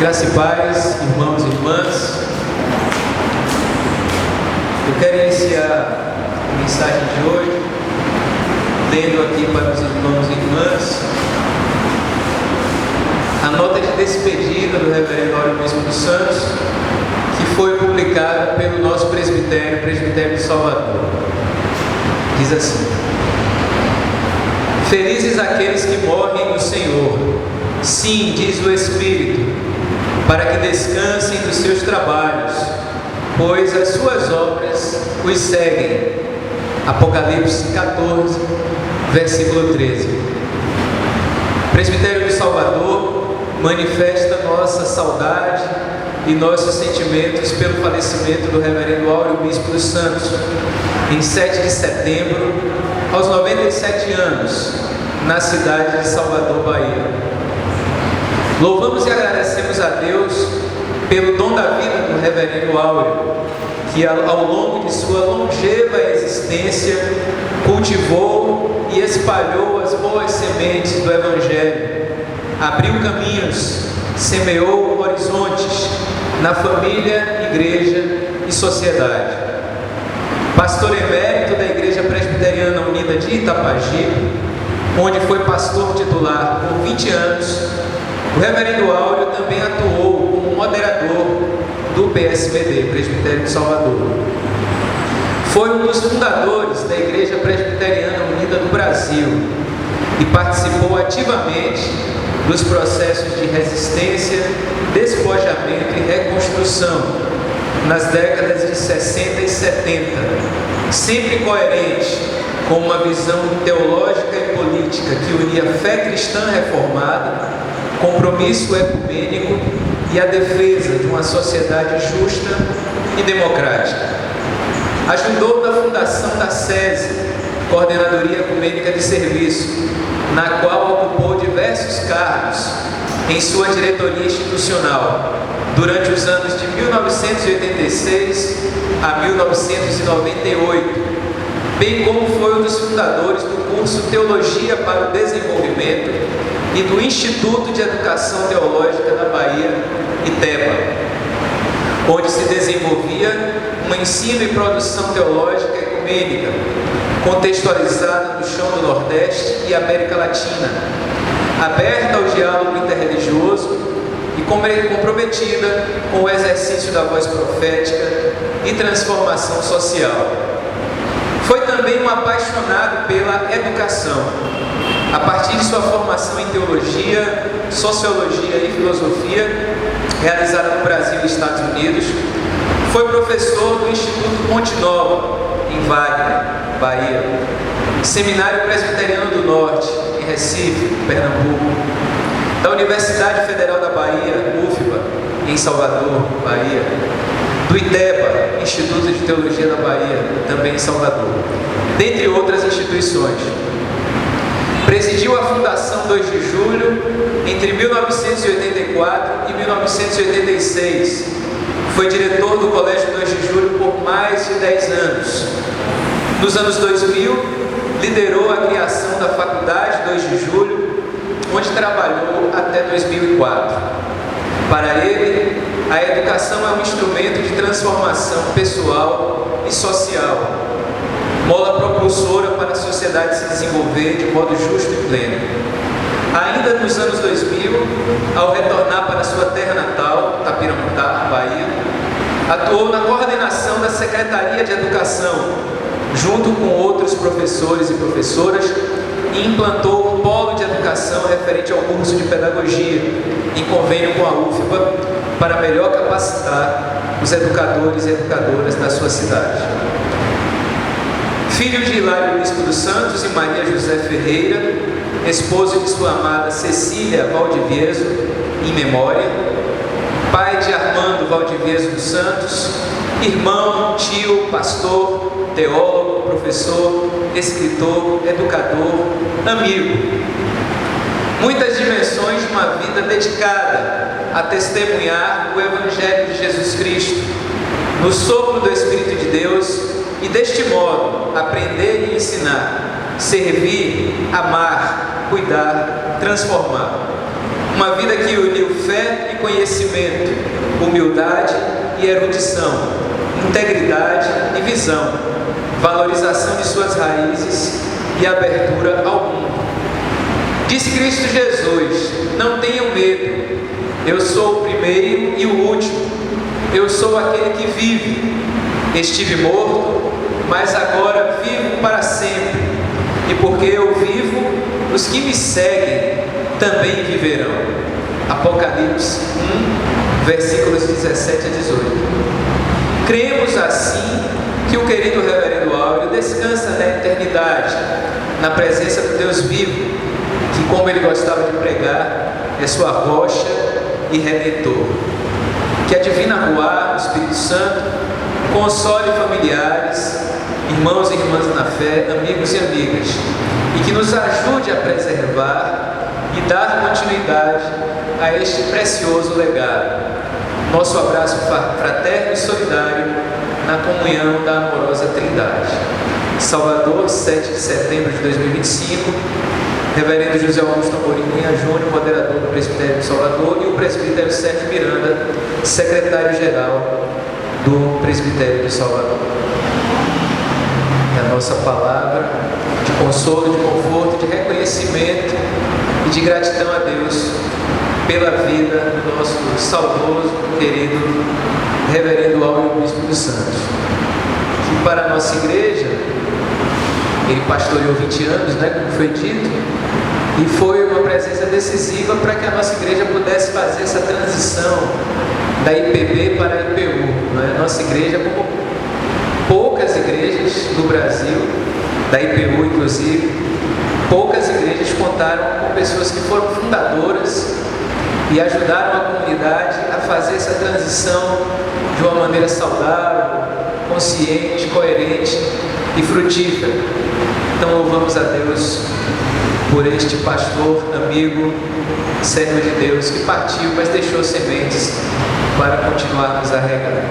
Graça e paz, irmãos e irmãs. Eu quero iniciar a mensagem de hoje lendo aqui para os irmãos e irmãs a nota de despedida do reverendo Áureo Bispo dos Santos, que foi publicada pelo nosso presbitério, Presbitério de Salvador. Diz assim: felizes aqueles que morrem no Senhor, sim, diz o Espírito, para que descansem dos seus trabalhos, pois as suas obras os seguem. Apocalipse 14, versículo 13. Presbitério de Salvador manifesta nossa saudade e nossos sentimentos pelo falecimento do reverendo Áureo Bispo dos Santos, em 7 de setembro, aos 97 anos, na cidade de Salvador, Bahia. Louvamos e agradecemos a Deus pelo dom da vida do reverendo Áureo, que ao longo de sua longeva existência cultivou e espalhou as boas sementes do Evangelho, abriu caminhos, semeou horizontes na família, igreja e sociedade. Pastor emérito da Igreja Presbiteriana Unida de Itapajipe, onde foi pastor titular por 20 anos, o reverendo Áureo também atuou como moderador do PSBD, Presbitério de Salvador. Foi um dos fundadores da Igreja Presbiteriana Unida do Brasil e participou ativamente dos processos de resistência, despojamento e reconstrução nas décadas de 60 e 70, sempre coerente com uma visão teológica e política que unia fé cristã reformada, compromisso ecumênico e a defesa de uma sociedade justa e democrática. Ajudou na fundação da SESI, Coordenadoria Ecumênica de Serviço, na qual ocupou diversos cargos em sua diretoria institucional durante os anos de 1986 a 1998, bem como foi um dos fundadores do curso Teologia para o Desenvolvimento e do Instituto de Educação Teológica da Bahia, ITEBA, onde se desenvolvia um ensino e produção teológica ecumênica, contextualizada no chão do Nordeste e América Latina, aberta ao diálogo interreligioso e comprometida com o exercício da voz profética e transformação social. Foi também um apaixonado pela educação. A partir de sua formação em teologia, sociologia e filosofia, realizada no Brasil e Estados Unidos, foi professor do Instituto Ponte Nova, em Wagner, Bahia, Seminário Presbiteriano do Norte, em Recife, Pernambuco, da Universidade Federal da Bahia, UFBA, em Salvador, Bahia, do ITEBA, Instituto de Teologia da Bahia, também em Salvador, dentre outras instituições. Presidiu a Fundação 2 de Julho entre 1984 e 1986. Foi diretor do Colégio 2 de Julho por mais de 10 anos. Nos anos 2000, liderou a criação da Faculdade 2 de Julho, onde trabalhou até 2004. Para ele, a educação é um instrumento de transformação pessoal e social, mola propulsora para a sociedade se desenvolver de modo justo e pleno. Ainda nos anos 2000, ao retornar para sua terra natal, Tapiramutá, Bahia, atuou na coordenação da Secretaria de Educação, junto com outros professores e professoras, e implantou um polo de educação referente ao curso de pedagogia, em convênio com a UFBA, para melhor capacitar os educadores e educadoras da sua cidade. Filho de Hilário Bispo dos Santos e Maria José Ferreira, esposo de sua amada Cecília Valdivieso, em memória, pai de Armando Valdivieso dos Santos, irmão, tio, pastor, teólogo, professor, escritor, educador, amigo. Muitas dimensões de uma vida dedicada a testemunhar o Evangelho de Jesus Cristo, no sopro do Espírito de Deus, e deste modo aprender e ensinar, servir, amar, cuidar, transformar. Uma vida que uniu fé e conhecimento, humildade e erudição, integridade e visão, valorização de suas raízes e abertura ao mundo. Disse Cristo Jesus: não tenham medo, eu sou o primeiro e o último, eu sou aquele que vive. Estive morto, mas agora vivo para sempre, e porque eu vivo, os que me seguem também viverão. Apocalipse 1, versículos 17 a 18. Cremos assim que o querido Reverendo Áureo descansa na eternidade, na presença do Deus vivo, que, como ele gostava de pregar, é sua rocha e redentor. Que a divina Ruá, o Espírito Santo, console familiares, irmãos e irmãs na fé, amigos e amigas, e que nos ajude a preservar e dar continuidade a este precioso legado. Nosso abraço fraterno e solidário na comunhão da amorosa Trindade. Salvador, 7 de setembro de 2025, Reverendo José Augusto Amorim Cunha Júnior, moderador do Presbitério de Salvador, e o Presbítero Sérgio Miranda, secretário-geral do Presbitério de Salvador. É a nossa palavra de consolo, de conforto, de reconhecimento e de gratidão a Deus pela vida do nosso saudoso, querido Reverendo Áureo Bispo dos Santos, que para a nossa igreja, ele pastoreou 20 anos, como foi dito, e foi uma presença decisiva para que a nossa igreja pudesse fazer essa transição da IPB para a IPU. A nossa igreja, como poucas igrejas do Brasil, da IPU inclusive, poucas igrejas contaram com pessoas que foram fundadoras e ajudaram a comunidade a fazer essa transição de uma maneira saudável, consciente, coerente e frutífera. Então louvamos a Deus por este pastor, amigo, servo de Deus, que partiu, mas deixou sementes para continuarmos a regar.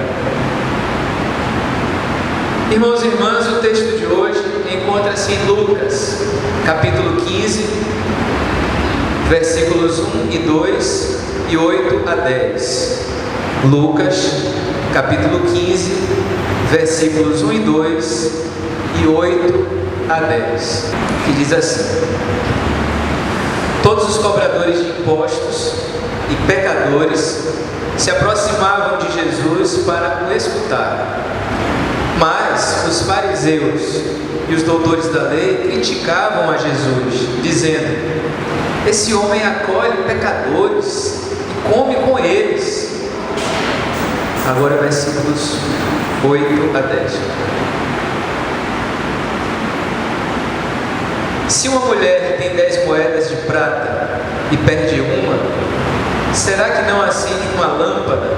Irmãos e irmãs, o texto de hoje encontra-se em Lucas, capítulo 15, versículos 1 e 2 e 8 a 10. Lucas, capítulo 15, versículos 1 e 2 e 8 a 10, que diz assim: todos os cobradores de impostos e pecadores se aproximavam de Jesus para o escutar. Mas os fariseus e os doutores da lei criticavam a Jesus, dizendo: esse homem acolhe pecadores e come com eles. Agora versículos 8 a 10. Se uma mulher tem 10 moedas de prata e perde uma, será que não acende uma lâmpada,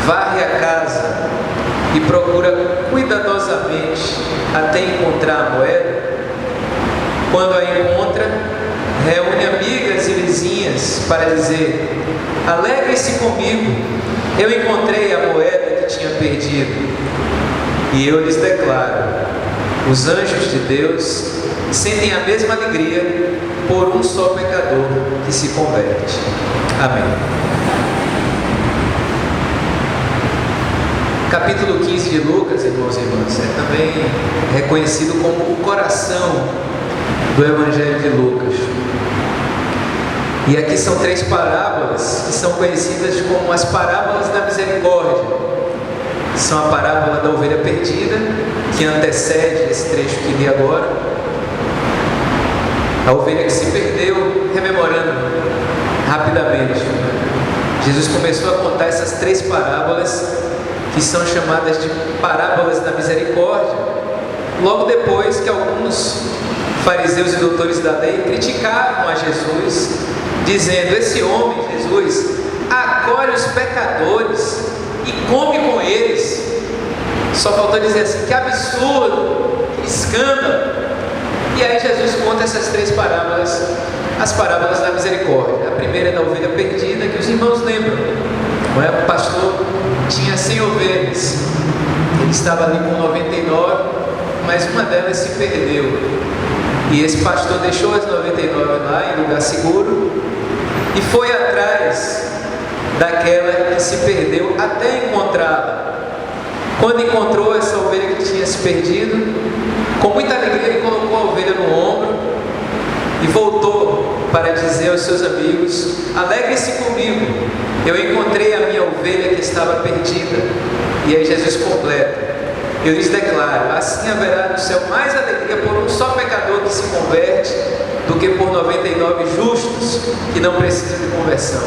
varre a casa e procura cuidadosamente até encontrar a moeda? Quando a encontra, reúne amigas e vizinhas para dizer: alegrem-se comigo, eu encontrei a moeda que tinha perdido. E eu lhes declaro: os anjos de Deus sentem a mesma alegria por um só pecador que se converte. Amém. Capítulo 15 de Lucas, irmãos e irmãs, é também reconhecido como o coração do Evangelho de Lucas. E aqui são 3 parábolas que são conhecidas como as parábolas da misericórdia. São a parábola da ovelha perdida, que antecede esse trecho que li agora. A ovelha que se perdeu, rememorando rapidamente. Jesus começou a contar essas 3 parábolas, que são chamadas de parábolas da misericórdia, logo depois que alguns fariseus e doutores da lei criticavam a Jesus, dizendo: esse homem, Jesus, acolhe os pecadores e come com eles. Só faltou dizer assim: que absurdo, que escândalo. E aí Jesus conta essas 3 parábolas, as parábolas da misericórdia. A primeira é da ovelha perdida, que os irmãos lembram. O pastor tinha 100 ovelhas, ele estava ali com 99, mas uma delas se perdeu. E esse pastor deixou as 99 lá em lugar seguro e foi até atrás daquela que se perdeu até encontrá-la. Quando encontrou essa ovelha que tinha se perdido, com muita alegria ele colocou a ovelha no ombro e voltou para dizer aos seus amigos: alegrem-se comigo, eu encontrei a minha ovelha que estava perdida. E aí Jesus completa: eu lhes declaro, assim haverá no céu mais alegria por um só pecador que se converte do que por 99 justos que não precisam de conversão.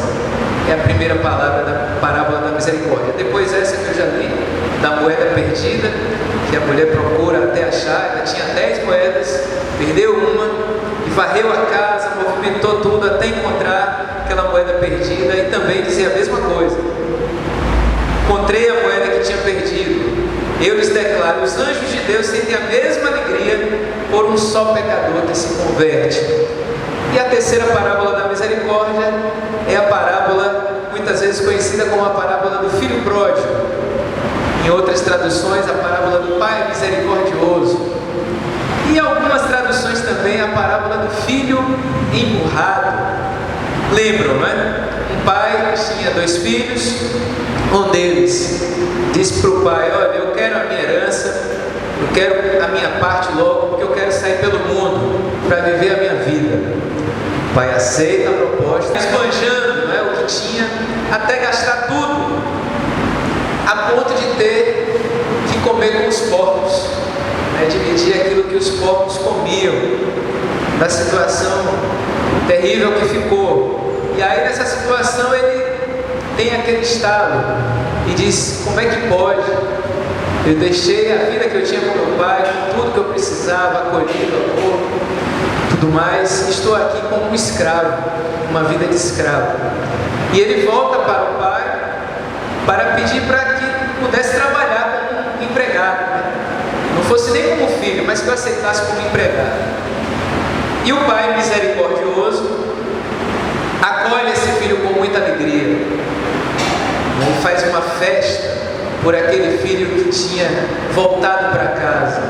É a primeira palavra da parábola da misericórdia. Depois essa que eu já li, da moeda perdida, que a mulher procura até achar. Ela tinha 10 moedas, perdeu uma e varreu a casa, movimentou tudo até encontrar aquela moeda perdida, e também dizia a mesma coisa: encontrei a moeda que tinha perdido. Eu lhes declaro, os anjos de Deus sentem a mesma alegria por um só pecador que se converte. E a terceira parábola da misericórdia é a parábola, muitas vezes conhecida como a parábola do filho pródigo. Em outras traduções, a parábola do pai misericordioso. E em algumas traduções também, a parábola do filho emburrado. Lembram, não é? Um pai tinha 2 filhos. Um deles disse para o pai: olha, eu quero a minha herança, eu quero a minha parte logo, porque eu quero sair pelo mundo para viver a minha vida. O pai aceita a proposta, esbanjando, né, o que tinha, até gastar tudo, a ponto de ter que comer com os porcos, né, dividir aquilo que os porcos comiam, da situação terrível que ficou. E aí nessa situação ele tem aquele estalo e diz: como é que pode? Eu deixei a vida que eu tinha com meu pai, com tudo que eu precisava, acolhido, amor, tudo mais, estou aqui como um escravo, uma vida de escravo. E ele volta para o pai para pedir para que pudesse trabalhar como empregado, né? Não fosse nem como filho, mas que eu aceitasse como empregado. E o pai misericordioso acolhe esse filho com muita alegria. Ele faz uma festa por aquele filho que tinha voltado para casa.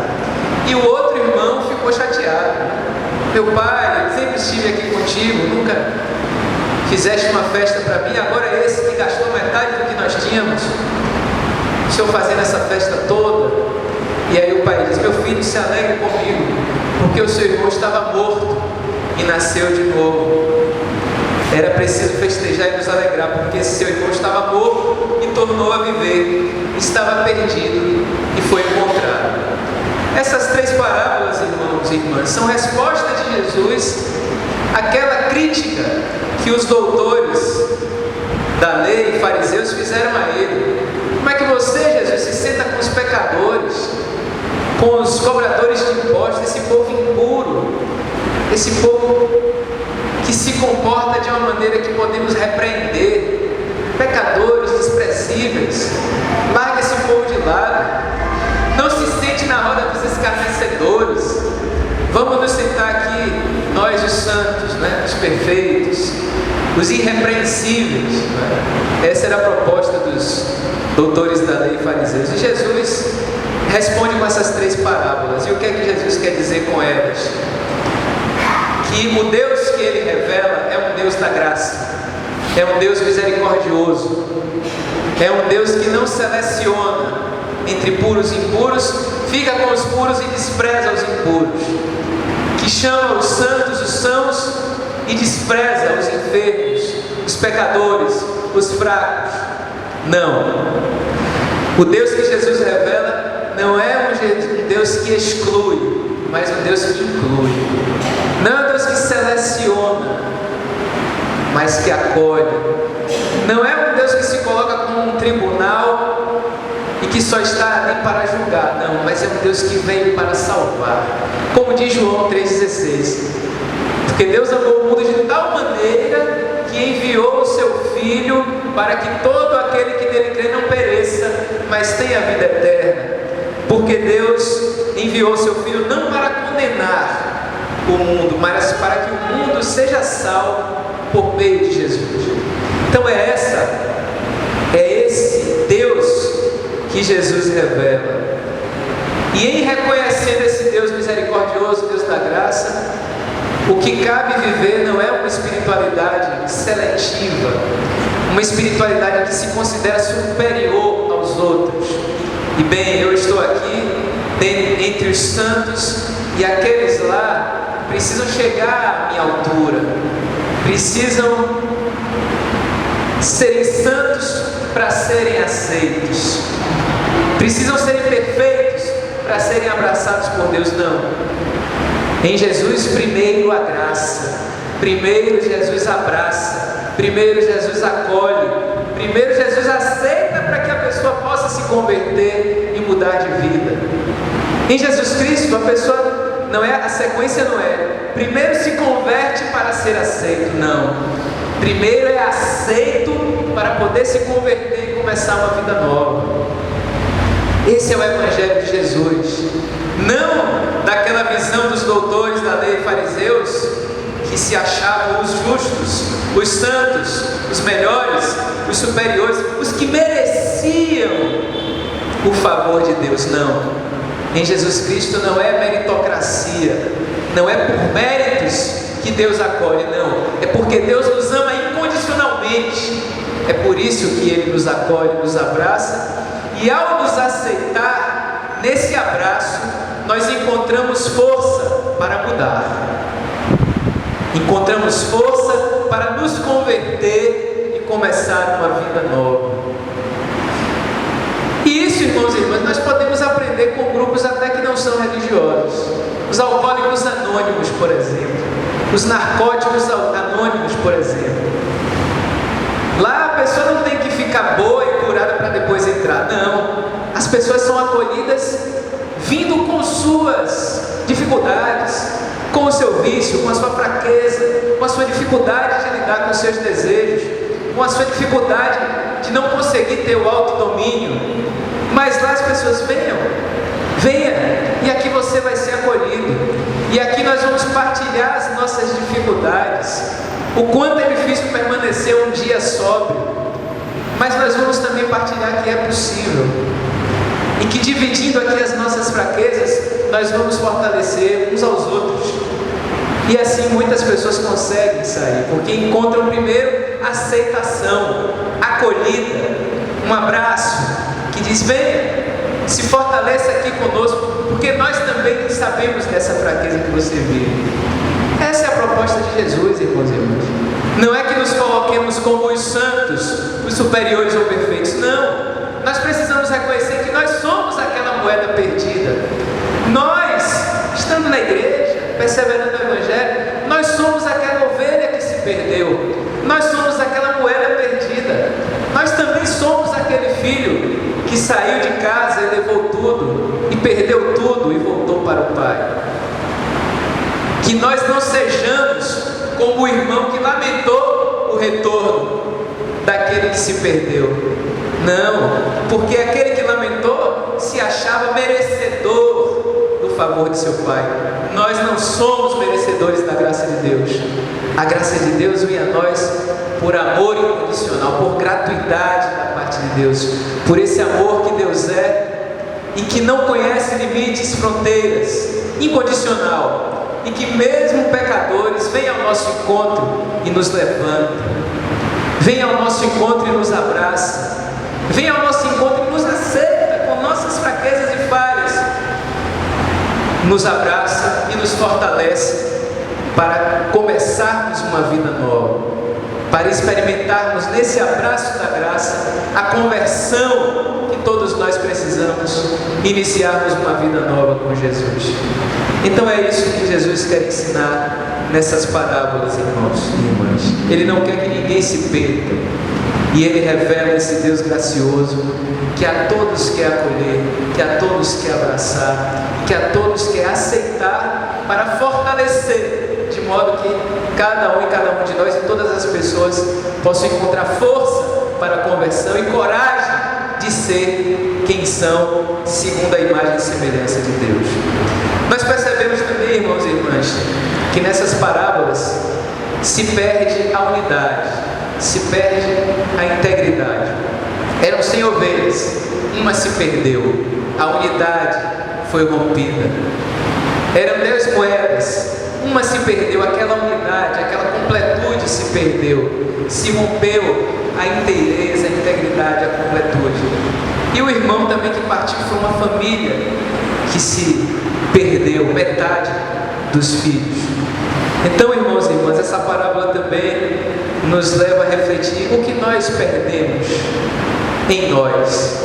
E o outro irmão ficou chateado. Meu pai, eu sempre estive aqui contigo, nunca fizeste uma festa para mim, agora esse que gastou metade do que nós tínhamos, o senhor fazendo essa festa toda. E aí o pai diz: meu filho, se alegre comigo, porque o seu irmão estava morto e nasceu de novo. Era preciso festejar e nos alegrar, porque esse seu irmão estava morto e tornou a viver, estava perdido e foi encontrado. Essas 3 parábolas, irmãos e irmãs, são respostas de Jesus àquela crítica que os doutores da lei e fariseus fizeram a ele. Como é que você, Jesus, se senta com os pecadores, com os cobradores de impostos, esse povo impuro, esse povo que se comporta de uma maneira que podemos repreender, pecadores desprezíveis? Larga esse povo de lado, não se sente na roda dos escarnecedores. Vamos nos sentar aqui, nós os santos, né? Os perfeitos, os irrepreensíveis, né? Essa era a proposta dos doutores da lei e fariseus. E Jesus responde com essas 3 parábolas. E o que é que Jesus quer dizer com elas? Que o Deus que ele revela é um Deus da graça, é um Deus misericordioso, é um Deus que não seleciona entre puros e impuros, fica com os puros e despreza os impuros, que chama os santos, os sãos, e despreza os enfermos, os pecadores, os fracos. Não, o Deus que Jesus revela não é um Deus que exclui, mas um Deus que inclui. Não é um Deus que seleciona, mas que acolhe. Não é um Deus que se coloca como um tribunal e que só está ali para julgar. Não, mas é um Deus que veio para salvar. Como diz João 3,16. Porque Deus amou o mundo de tal maneira que enviou o seu Filho para que todo aquele que nele crê não pereça, mas tenha vida eterna. Porque Deus enviou o seu Filho não para condenar o mundo, mas para que o mundo seja salvo por meio de Jesus. Então é esse Deus que Jesus revela. E em reconhecendo esse Deus misericordioso, Deus da graça, O que cabe viver não é uma espiritualidade seletiva, uma espiritualidade que se considera superior aos outros. E bem, eu estou aqui entre os santos, e aqueles lá precisam chegar à minha altura, precisam serem santos para serem aceitos, precisam serem perfeitos para serem abraçados por Deus. Não. Em Jesus, primeiro a graça, primeiro Jesus abraça, primeiro Jesus acolhe, primeiro Jesus aceita para que a pessoa possa se converter e mudar de vida. Em Jesus Cristo, a pessoa não é, a sequência não é primeiro se converte para ser aceito, não. Primeiro é aceito para poder se converter e começar uma vida nova. Esse é o Evangelho de Jesus. Não daquela visão dos doutores da lei e fariseus que se achavam os justos, os santos, os melhores, os superiores, os que mereciam o favor de Deus. Não. Em Jesus Cristo não é meritocracia, não é por méritos que Deus acolhe, não. É porque Deus nos ama incondicionalmente. É por isso que Ele nos acolhe, nos abraça, e ao nos aceitar, nesse abraço, nós encontramos força para mudar. Encontramos força para nos converter e começar uma vida nova. E isso, irmãos e irmãs, nós podemos aprender com grupos até que não são religiosos. Os alcoólicos anônimos, por exemplo. Os narcóticos anônimos, por exemplo. Lá a pessoa não tem que ficar boa e curada para depois entrar. Não. As pessoas são acolhidas vindo com suas dificuldades, com o seu vício, com a sua fraqueza, com a sua dificuldade de lidar com os seus desejos, com a sua dificuldade de não conseguir ter o autodomínio. Mas lá as pessoas venha, e aqui você vai ser acolhido, e aqui nós vamos partilhar as nossas dificuldades, o quanto é difícil permanecer um dia sóbrio, mas nós vamos também partilhar que é possível, e que dividindo aqui as nossas fraquezas, nós vamos fortalecer uns aos outros, e assim muitas pessoas conseguem sair, porque encontram primeiro aceitação, acolhida, um abraço, que diz: venha, se fortaleça aqui conosco, porque nós também sabemos dessa fraqueza que você vive. Essa é a proposta de Jesus, irmãos e irmãs. Não é que nos coloquemos como os santos, os superiores ou perfeitos. Não. Nós precisamos reconhecer que nós somos aquela moeda perdida. Nós, estando na igreja, perseverando no Evangelho, nós somos aquela ovelha que se perdeu. Nós somos aquela moeda perdida. Nós também somos aquele filho que saiu de casa e levou tudo, e perdeu tudo e voltou para o Pai. Que nós não sejamos como o irmão que lamentou o retorno daquele que se perdeu. Não, porque aquele que lamentou se achava merecedor do favor de seu Pai. Nós não somos merecedores da graça de Deus. A graça de Deus vem a nós por amor incondicional, por gratuidade da parte de Deus, por esse amor que Deus é e que não conhece limites, fronteiras, incondicional, e que mesmo pecadores vem ao nosso encontro e nos levanta, vem ao nosso encontro e nos abraça, vem ao nosso encontro e nos aceita com nossas fraquezas e falhas, nos abraça e nos fortalece para começarmos uma vida nova, para experimentarmos nesse abraço da graça a conversão que todos nós precisamos, iniciarmos uma vida nova com Jesus. Então é isso que Jesus quer ensinar nessas parábolas, irmãos e irmãs. Ele não quer que ninguém se perca, e Ele revela esse Deus gracioso que a todos quer acolher, que a todos quer abraçar, que a todos quer aceitar para fortalecer, de modo que cada um e cada um de nós e todas as pessoas possam encontrar força para a conversão e coragem de ser quem são, segundo a imagem e semelhança de Deus. Nós percebemos também, irmãos e irmãs, que nessas parábolas se perde a unidade, se perde a integridade. Eram 100 ovelhas, uma se perdeu, a unidade foi rompida. Eram 10 moedas, uma se perdeu, aquela unidade, aquela completude se perdeu, se rompeu a inteireza, a integridade, a completude. E o irmão também que partiu foi uma família que se perdeu, metade dos filhos. Então, irmãos e irmãs, essa parábola também nos leva a refletir o que nós perdemos em nós.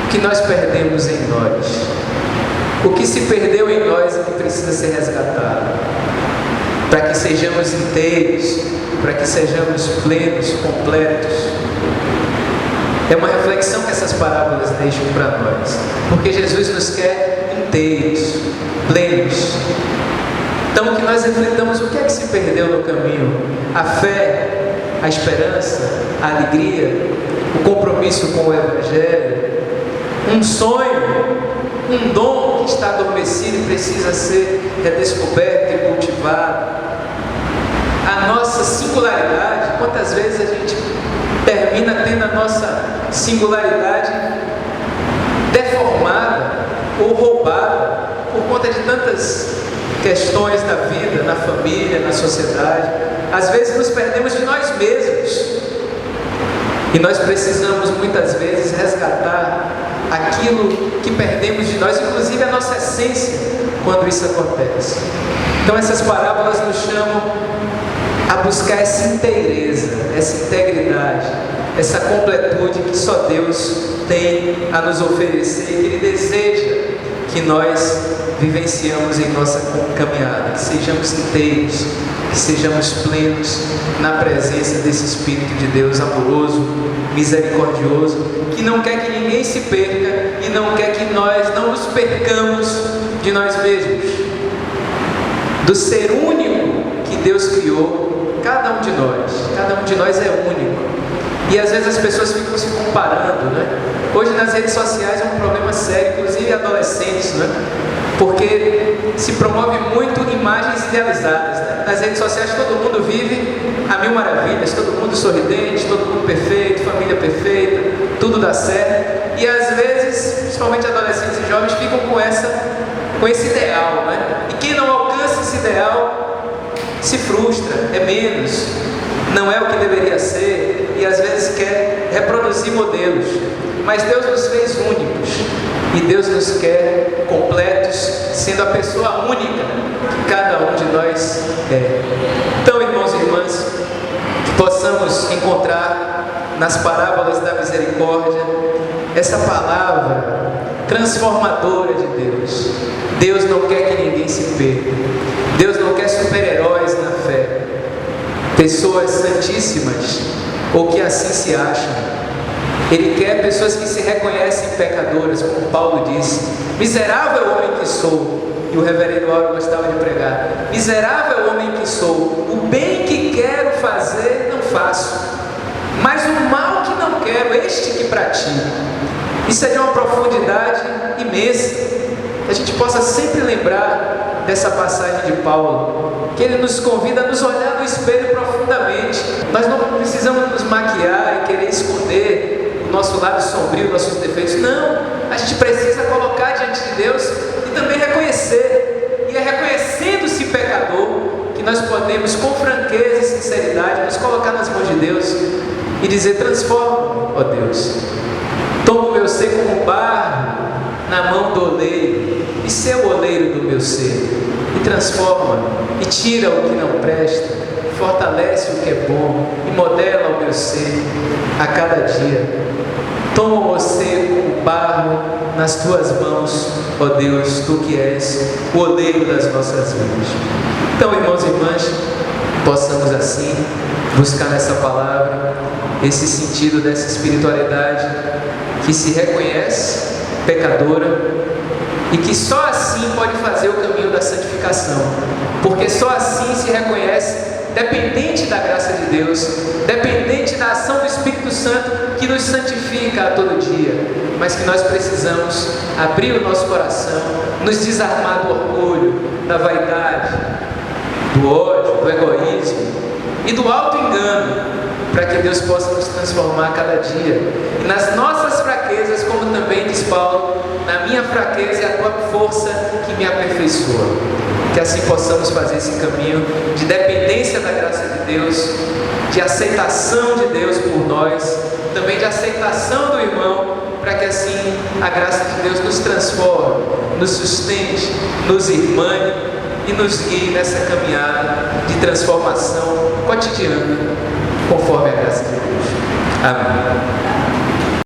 O que nós perdemos em nós. O que se perdeu em nós é que precisa ser resgatado. Para que sejamos inteiros, para que sejamos plenos, completos. É uma reflexão que essas parábolas deixam para nós. Porque Jesus nos quer inteiros, plenos. Então, que nós refletamos o que é que se perdeu no caminho. A fé, a esperança, a alegria, o compromisso com o Evangelho, um sonho, um dom que está adormecido e precisa ser redescoberto e cultivado. A nossa singularidade, quantas vezes a gente termina tendo a nossa singularidade deformada ou roubada por conta de tantas questões na vida, na família, na sociedade. Às vezes nos perdemos de nós mesmos e nós precisamos muitas vezes resgatar aquilo que perdemos de nós, inclusive a nossa essência, quando isso acontece. Então essas parábolas nos chamam a buscar essa inteireza, essa integridade, essa completude que só Deus tem a nos oferecer e que Ele deseja que nós vivenciamos em nossa caminhada, que sejamos inteiros, que sejamos plenos na presença desse Espírito de Deus amoroso, misericordioso, que não quer que ninguém se perca e não quer que nós não nos percamos de nós mesmos, do ser único que Deus criou. Cada um de nós é único. E às vezes as pessoas ficam se comparando, né? Hoje nas redes sociais é um problema sério, inclusive adolescentes, né? Porque se promove muito imagens idealizadas, né? Nas redes sociais todo mundo vive a mil maravilhas, todo mundo sorridente, todo mundo perfeito, família perfeita, tudo dá certo. E às vezes, principalmente adolescentes e jovens, ficam com esse ideal, né? E quem não alcança esse ideal se frustra, é menos, não é o que deveria ser, e às vezes quer reproduzir modelos. Mas Deus nos fez únicos, e Deus nos quer completos, sendo a pessoa única que cada um de nós é. Então, irmãos e irmãs, que possamos encontrar nas parábolas da misericórdia essa palavra transformadora de Deus. Deus não quer que ninguém se perca. Deus não quer super-heróis na fé, pessoas santíssimas ou que assim se acham. Ele quer pessoas que se reconhecem pecadoras, como Paulo disse: miserável homem que sou. E o reverendo Áureo gostava de pregar: miserável homem que sou, o bem que quero fazer não faço, mas o mal que não quero, este que pratico. Isso é de uma profundidade imensa, que a gente possa sempre lembrar dessa passagem de Paulo, que ele nos convida a nos olhar no espelho profundamente. Nós não precisamos nos maquiar e querer esconder o nosso lado sombrio, nossos defeitos. Não, a gente precisa colocar diante de Deus e também reconhecer. E é reconhecendo-se pecador que nós podemos, com franqueza e sinceridade, nos colocar nas mãos de Deus e dizer: transforma-me, ó Deus. Toma o meu ser como barro na mão do oleiro, e ser o oleiro do meu ser, e transforma, e tira o que não presta, fortalece o que é bom, e modela o meu ser a cada dia. Toma você como barro nas tuas mãos, ó Deus, tu que és o oleiro das nossas vidas. Então, irmãos e irmãs, possamos assim buscar nessa palavra esse sentido dessa espiritualidade que se reconhece pecadora e que só assim pode fazer o caminho da santificação, porque só assim se reconhece dependente da graça de Deus, dependente da ação do Espírito Santo que nos santifica a todo dia, mas que nós precisamos abrir o nosso coração, nos desarmar do orgulho, da vaidade, do ódio, do egoísmo e do auto-engano, para que Deus possa nos transformar a cada dia, nas nossas fraquezas, como também diz Paulo: na minha fraqueza é a tua força que me aperfeiçoa. que assim possamos fazer esse caminho de dependência da graça de Deus, de aceitação de Deus por nós, também de aceitação do irmão, para que assim a graça de Deus nos transforme, nos sustente, nos irmane e nos guie nessa caminhada de transformação cotidiana, conforme a graça de Deus. Amém.